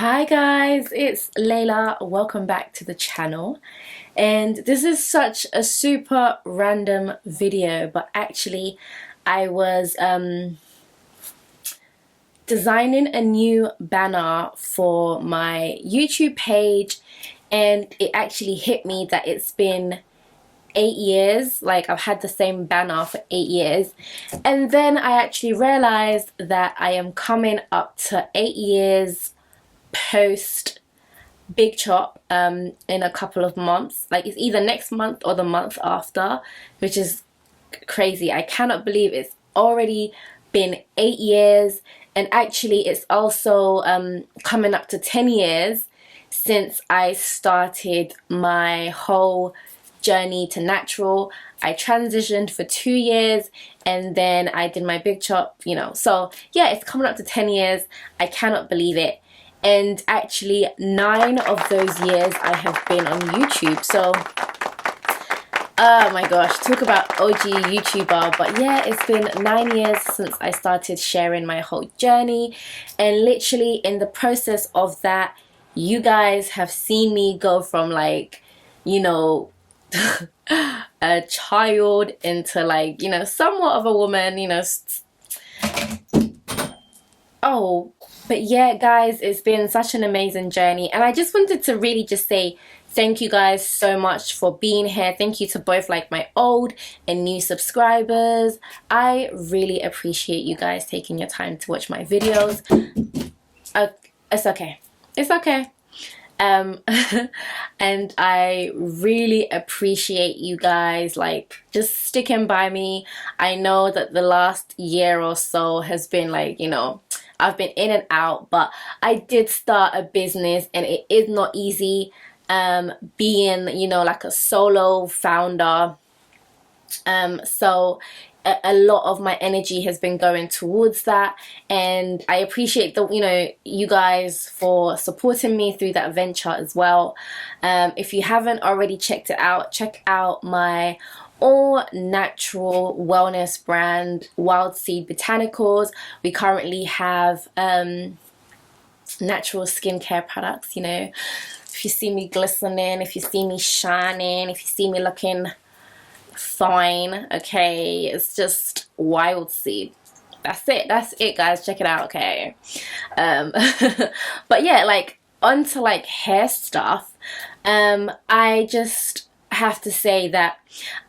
Hi guys, it's Layla. Welcome back to the channel. And this is such a super random video, but actually I was designing a new banner for my YouTube page, and it actually hit me that it's been 8 years. Like, I've had the same banner for 8 years, and then I actually realized that I am coming up to 8 years post big chop in a couple of months. Like, it's either next month or the month after, which is crazy. I cannot believe it's already been 8 years, and actually it's also coming up to 10 years since I started my whole journey to natural. I transitioned for 2 years and then I did my big chop, so yeah, it's coming up to 10 years. I cannot believe it. And actually 9 of those years I have been on YouTube. So oh my gosh, talk about OG YouTuber. But yeah, it's been 9 years since I started sharing my whole journey, and literally in the process of that, you guys have seen me go from, like, a child into, like, somewhat of a woman, oh, but yeah guys, it's been such an amazing journey, and I just wanted to really just say thank you guys so much for being here. Thank you to both, like, my old and new subscribers. I really appreciate you guys taking your time to watch my videos. It's okay. And I really appreciate you guys, like, just sticking by me. I know that the last year or so has been, like, I've been in and out, but I did start a business, and it is not easy being, like, a solo founder. So a lot of my energy has been going towards that, and I appreciate you guys for supporting me through that venture as well. If you haven't already checked it out, check out my all natural wellness brand, Wild Seed Botanicals. We currently have natural skincare products. If you see me glistening, if you see me shining, if you see me looking fine, okay, it's just Wild Seed. That's it guys, check it out, okay. But yeah, like, onto, like, hair stuff. I just have to say that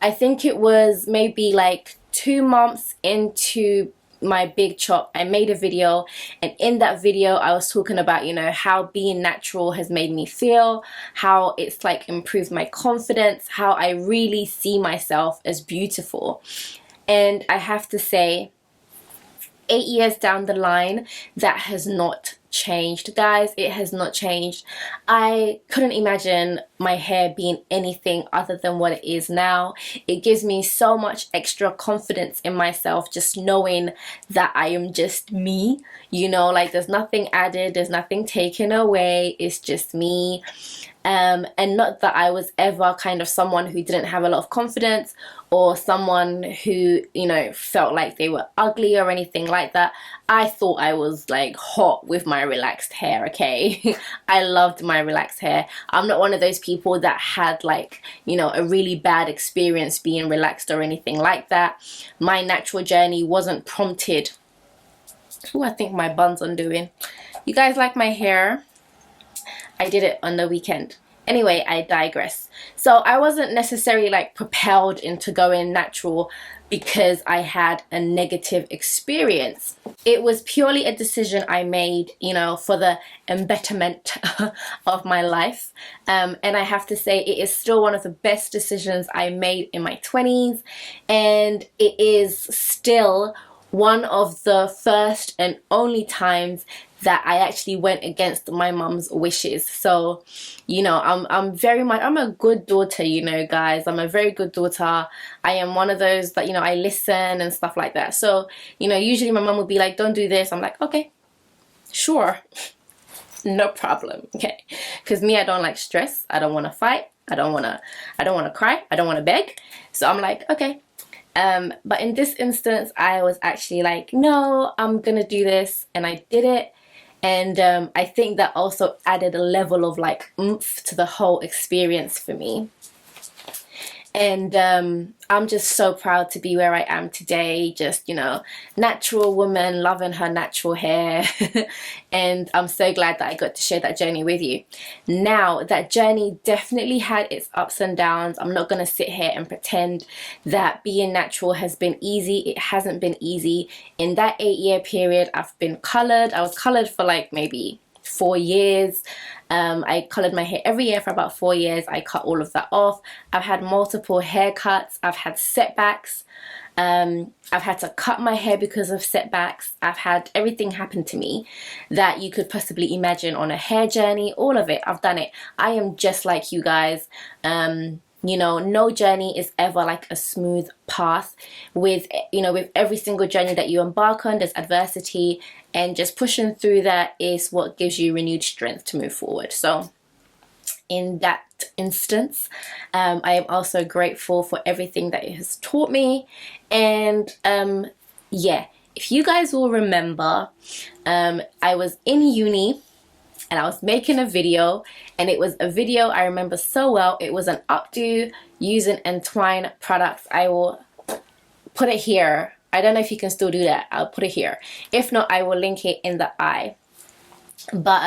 I think it was maybe like 2 months into my big chop, I made a video, and in that video I was talking about how being natural has made me feel, how it's, like, improved my confidence, how I really see myself as beautiful. And I have to say, 8 years down the line, that has not changed, guys. It has not changed. I couldn't imagine my hair being anything other than what it is now. It gives me so much extra confidence in myself, just knowing that I am just me, like, there's nothing added, there's nothing taken away, it's just me. And not that I was ever kind of someone who didn't have a lot of confidence, or someone who, felt like they were ugly or anything like that. I thought I was, like, hot with my relaxed hair, okay? I loved my relaxed hair. I'm not one of those people that had, like, a really bad experience being relaxed or anything like that. My natural journey wasn't prompted. Ooh, I think my bun's undoing. You guys like my hair? I did it on the weekend. Anyway, I digress. So I wasn't necessarily, like, propelled into going natural because I had a negative experience. It was purely a decision I made, for the embetterment of my life. And I have to say, it is still one of the best decisions I made in my 20s. And it is still one of the first and only times that I actually went against my mum's wishes. So, I'm very much, I'm a good daughter, guys. I'm a very good daughter. I am one of those that, I listen and stuff like that. So, usually my mum would be like, don't do this. I'm like, okay, sure, no problem, okay. Because me, I don't like stress. I don't want to fight. I don't want to cry. I don't want to beg. So I'm like, okay. But in this instance, I was actually like, no, I'm gonna do this, and I did it. And I think that also added a level of like oomph to the whole experience for me. And I'm just so proud to be where I am today. Just, you know, natural woman, loving her natural hair. And I'm so glad that I got to share that journey with you. Now, that journey definitely had its ups and downs. I'm not going to sit here and pretend that being natural has been easy. It hasn't been easy. In that 8-year period, I've been colored. I was colored for like maybe 4 years. I colored my hair every year for about 4 years. I cut all of that off. I've had multiple haircuts. I've had setbacks. I've had to cut my hair because of setbacks. I've had everything happen to me that you could possibly imagine on a hair journey. All of it. I've done it. I am just like you guys. You know, no journey is ever like a smooth path. With, you know, with every single journey that you embark on, there's adversity, and just pushing through that is what gives you renewed strength to move forward. So in that instance, I am also grateful for everything that it has taught me. And yeah, if you guys will remember, I was in uni and I was making a video, and it was a video I remember so well. It was an updo using H4n products. I will put it here. I don't know if you can still do that. I'll put it here. If not, I will link it in the eye. But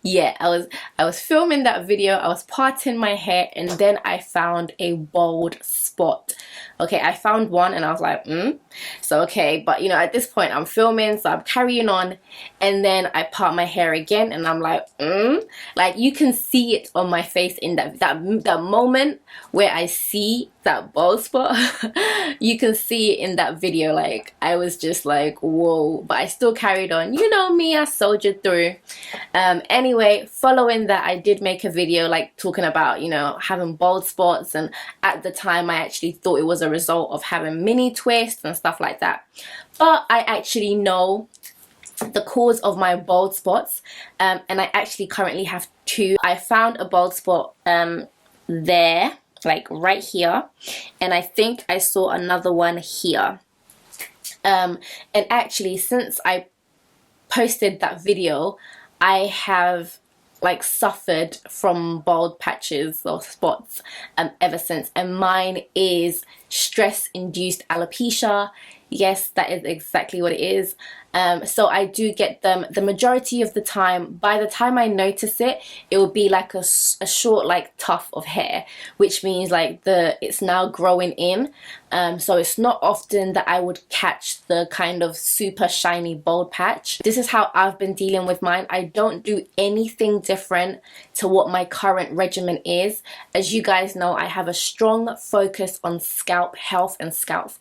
yeah, I was filming that video. I was parting my hair, and then I found a bald spot. Okay, I found one and I was like, So okay, but you know, at this point I'm filming, so I'm carrying on, and then I part my hair again and I'm like, Like, you can see it on my face in that moment where I see that bald spot. You can see it in that video. Like, I was just like, whoa, but I still carried on. You know me, I soldiered through. Anyway, following that, I did make a video like talking about, you know, having bald spots, and at the time I actually thought it was a result of having mini twists and stuff like that. But I actually know the cause of my bald spots, and I actually currently have 2. I found a bald spot there, like right here, and I think I saw another one here. And actually, since I posted that video, I have like suffered from bald patches or spots ever since, and mine is stress-induced alopecia. Yes, that is exactly what it is. So I do get them the majority of the time. By the time I notice it, it will be like a short like tuft of hair, which means like it's now growing in. So it's not often that I would catch the kind of super shiny bald patch. This is how I've been dealing with mine. I don't do anything different to what my current regimen is. As you guys know, I have a strong focus on scalp health and scalp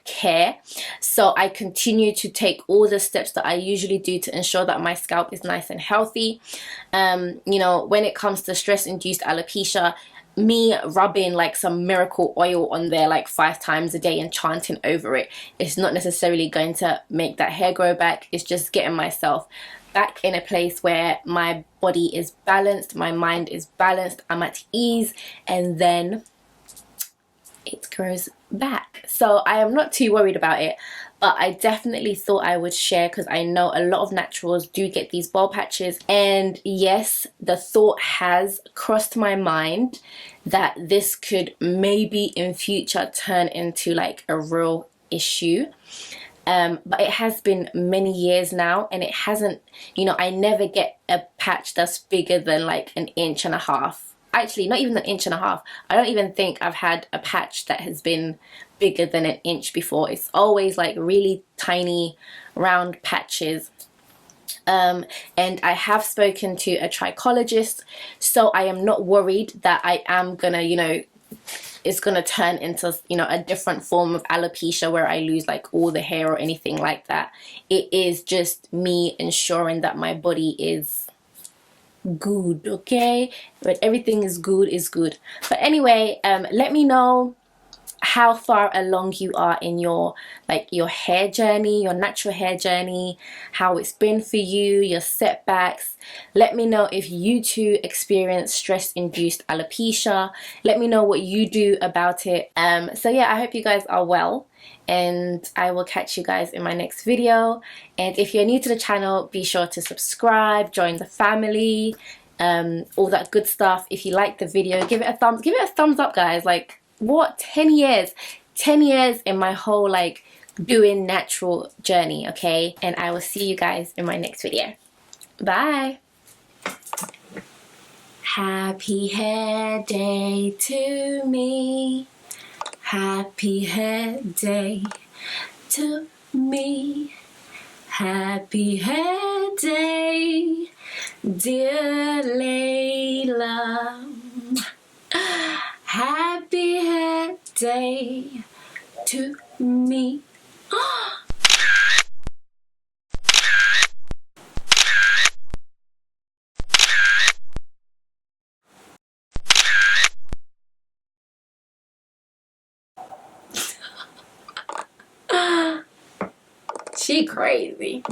care. So I continue to take all the steps that I usually do to ensure that my scalp is nice and healthy. You know, when it comes to stress-induced alopecia, me rubbing like some miracle oil on there like 5 times a day and chanting over it is not necessarily going to make that hair grow back. It's just getting myself back in a place where my body is balanced, my mind is balanced, I'm at ease, and then it grows back. So I am not too worried about it, but I definitely thought I would share because I know a lot of naturals do get these bald patches. And yes, the thought has crossed my mind that this could maybe in future turn into like a real issue. But it has been many years now, and it hasn't, you know, I never get a patch that's bigger than like 1.5 inches. Actually, not even 1.5 inches. I don't even think I've had a patch that has been bigger than 1 inch before. It's always like really tiny round patches. And I have spoken to a trichologist, so I am not worried that I am gonna, you know, it's gonna turn into, you know, a different form of alopecia where I lose like all the hair or anything like that. It is just me ensuring that my body is good, okay? But everything is good. But anyway, let me know how far along you are in your hair journey, your natural hair journey, how it's been for you, your setbacks. Let me know if you too experience stress-induced alopecia. Let me know what you do about it. So yeah, I hope you guys are well, and I will catch you guys in my next video. And if you're new to the channel, be sure to subscribe, join the family, all that good stuff. If you like the video, give it a thumbs up, guys. Like, what, 10 years in my whole like doing natural journey, okay? And I will see you guys in my next video. Bye. Happy hair day to me. Happy hair day to me. Happy hair day, dear Layla. Happy hair day to me. She crazy.